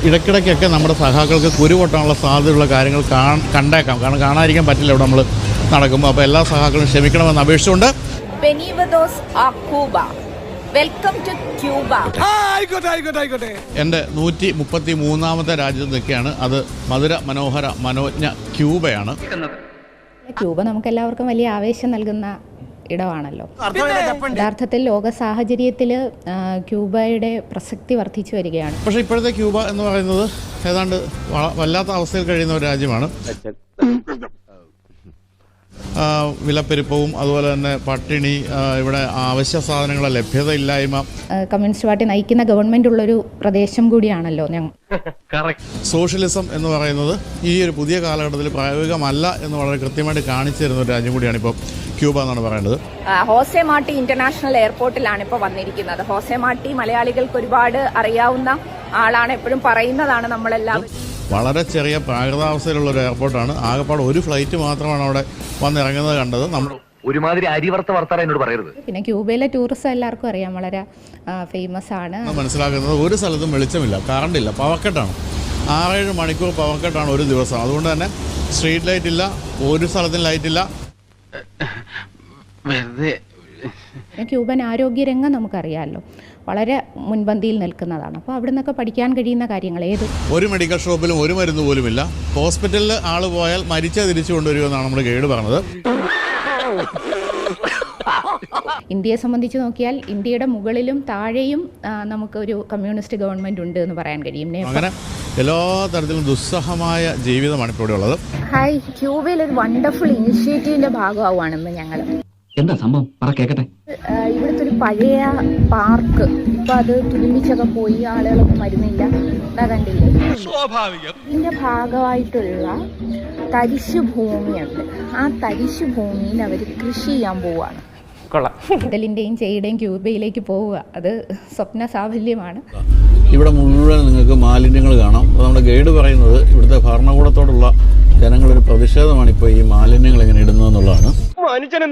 ഇടയ്ക്കിടയ്ക്കൊക്കെ നമ്മുടെ സഹാക്കൾക്ക് കുരു പൊട്ടാനുള്ള സാധ്യതയുള്ള കാര്യങ്ങൾ കണ്ടേക്കാം. കാരണം കാണാതിരിക്കാൻ പറ്റില്ല ഇവിടെ നമ്മൾ നടക്കുമ്പോൾ. അപ്പോൾ എല്ലാ സഹാക്കളും ക്ഷമിക്കണമെന്ന് അപേക്ഷിച്ചുകൊണ്ട് വെൽക്കം ടു ക്യൂബ. എൻ്റെ 133ാമത്തെ രാജ്യത്ത് നിൽക്കുകയാണ്. അത് മധുര മനോഹര മനോജ്ഞ ക്യൂബയാണ്. ക്യൂബ നമുക്ക് എല്ലാവർക്കും വലിയ ആവേശം നൽകുന്ന ഇടമാണല്ലോ. യഥാർത്ഥത്തിൽ ലോക സാഹചര്യത്തിൽ ക്യൂബയുടെ പ്രസക്തി വർദ്ധിച്ചു വരികയാണ്. പക്ഷേ ഇപ്പോഴത്തെ ക്യൂബ എന്ന് പറയുന്നത് ഏതാണ്ട് വല്ലാത്ത അവസ്ഥയിൽ കഴിയുന്ന ഒരു രാജ്യമാണ്. വിലപ്പെരുപ്പവും അതുപോലെ തന്നെ പട്ടിണി, ഇവിടെ അവശ്യ സാധനങ്ങളുടെ ലഭ്യതയില്ലായ്മ. കമ്മ്യൂണിസ്റ്റ് പാർട്ടി നയിക്കുന്ന ഗവൺമെന്റ് ഉള്ളൊരു പ്രദേശം കൂടിയാണല്ലോ ഞങ്ങൾ. സോഷ്യലിസം എന്ന് പറയുന്നത് ഈ ഒരു പുതിയ കാലഘട്ടത്തിൽ പ്രായോഗികമല്ല എന്ന് വളരെ കൃത്യമായിട്ട് കാണിച്ചു തരുന്ന ഒരു രാജ്യം കൂടിയാണ് ഇപ്പോൾ ക്യൂബ എന്നാണ് പറയേണ്ടത്. ഹോസെ മാർട്ടി ഇന്റർനാഷണൽ എയർപോർട്ടിലാണ് ഇപ്പോൾ വന്നിരിക്കുന്നത്. ഹോസെ മാർട്ടി മലയാളികൾക്ക് ഒരുപാട് അറിയാവുന്ന ആളാണ്, എപ്പോഴും പറയുന്നതാണ് നമ്മളെല്ലാവരും. വളരെ ചെറിയ പ്രാകൃതാവസ്ഥയിലുള്ള ഒരു എയർപോർട്ടാണ്. ആകെപ്പാട് ഒരു ഫ്ലൈറ്റ് മാത്രമാണ് അവിടെ വന്നിറങ്ങുന്നത് കണ്ടത്. നമ്മൾ ഒരുമാതിരി അരിവർത്ത വർത്താനം എന്നോട് പറയരുത്. പിന്നെ ക്യൂബയിലെ ടൂറിസം എല്ലാവർക്കും അറിയാം, വളരെ ഫേമസ് ആണ്. മനസ്സിലാക്കുന്നത് ഒരു സ്ഥലത്തും വെളിച്ചമില്ല, കറണ്ടില്ല, പവർ കട്ടാണ്. 6-7 മണിക്കൂർ പവർ കട്ടാണ് ഒരു ദിവസം. അതുകൊണ്ട് തന്നെ സ്ട്രീറ്റ് ലൈറ്റ് ഇല്ല, ഒരു സ്ഥലത്തും ലൈറ്റ് ഇല്ല. ക്യൂബൻ ആരോഗ്യരംഗം നമുക്കറിയാമല്ലോ, വളരെ മുൻപന്തിയിൽ നിൽക്കുന്നതാണ്. അപ്പോൾ അവിടെ നിന്നൊക്കെ പഠിക്കാൻ കഴിയുന്ന കാര്യങ്ങൾ ഒരു മെഡിക്കൽ ഷോപ്പിലും ഒരു മരുന്ന് പോലുമില്ല. ഹോസ്പിറ്റലിൽ ആൾ പോയാൽ മരിച്ച തിരിച്ചു കൊണ്ടുവരുമെന്നാണ് നമ്മുടെ ഗൈഡ് പറഞ്ഞത്. ഇന്ത്യയെ സംബന്ധിച്ച് നോക്കിയാൽ ഇന്ത്യയുടെ മുകളിലും താഴെയും നമുക്കൊരു കമ്മ്യൂണിസ്റ്റ് ഗവൺമെന്റ് ഉണ്ട് എന്ന് പറയാൻ കഴിയും. അങ്ങനെ എല്ലാ തരത്തിലും ദുസ്സഹമായ ജീവിതമാണ് ഇപ്പോൾ ഇവിടെ ഉള്ളത്. ഹായ്, ക്യൂബയിൽ ഒരു വണ്ടർഫുൾ ഇനിഷ്യേറ്റീവിന്റെ ഭാഗമാവുകയാണെന്ന് ഞങ്ങൾ. എന്താ സംഭവം പറ കേക്കട്ടെ. ഇവിടുത്തെ ഒരു പഴയ പാർക്ക് ഇപ്പൊ അത് തുരുമ്പിച്ചൊക്കെ പോയി, ആളുകളൊന്നും വരുന്നില്ല. എന്താ കണ്ടില്ലേ, ഇതിന്റെ ഭാഗമായിട്ടുള്ള തരിശു ഭൂമിയുണ്ട്. ആ തരിശു ഭൂമിയിൽ അവർ കൃഷി ചെയ്യാൻ പോവുകയാണ്. ഇറ്റലിന്റെയും ചെയ്യുടെയും ക്യൂബയിലേക്ക് പോവുക, അത് സ്വപ്ന സാഫല്യമാണ്. ഇവിടെ മുഴുവൻ നിങ്ങൾക്ക് മാലിന്യങ്ങൾ കാണാം. അപ്പോൾ നമ്മുടെ ഗൈഡ് പറയുന്നത് ഇവിടുത്തെ ഭരണകൂടത്തോടുള്ള ജനങ്ങളൊരു പ്രതിഷേധമാണ് ഇപ്പോൾ ഈ മാലിന്യങ്ങൾ ഇങ്ങനെ ഇടുന്നതെന്നുള്ളതാണ്. മനുഷ്യനെ